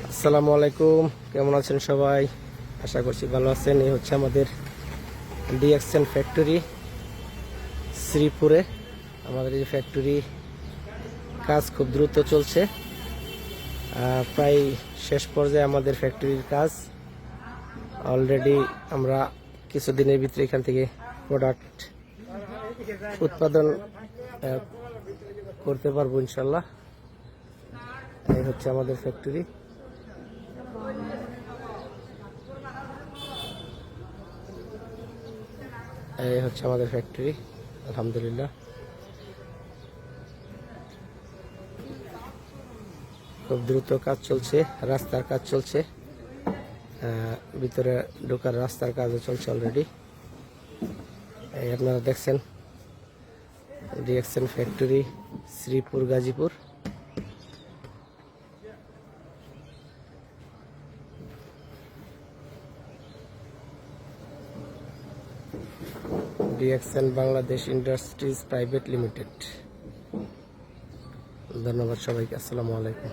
আসসালামু আলাইকুম, কেমন আছেন সবাই? আশা করছি ভালো আছেন। এই হচ্ছে আমাদের ডিএক্সএন ফ্যাক্টরি শ্রীপুরে। আমাদের এই ফ্যাক্টরি কাজ খুব দ্রুত চলছে, প্রায় শেষ পর্যায়ে আমাদের ফ্যাক্টরির কাজ। অলরেডি আমরা কিছুদিনের ভিতরে এখান থেকে প্রোডাক্ট উৎপাদন করতে পারবো ইনশাল্লাহ। এই হচ্ছে আমাদের ফ্যাক্টরি। এই হচ্ছে আমাদের ফ্যাক্টরি, আলহামদুলিল্লাহ খুব দ্রুত কাজ চলছে। রাস্তার কাজ চলছে, ভিতরে ঢোকার রাস্তার কাজও চলছে অলরেডি। এই আপনারা দেখছেন DXN factory Sreepur Gazipur. DXN Bangladesh industries private limited. ধন্যবাদ সবাইকে। আসসালামু আলাইকুম।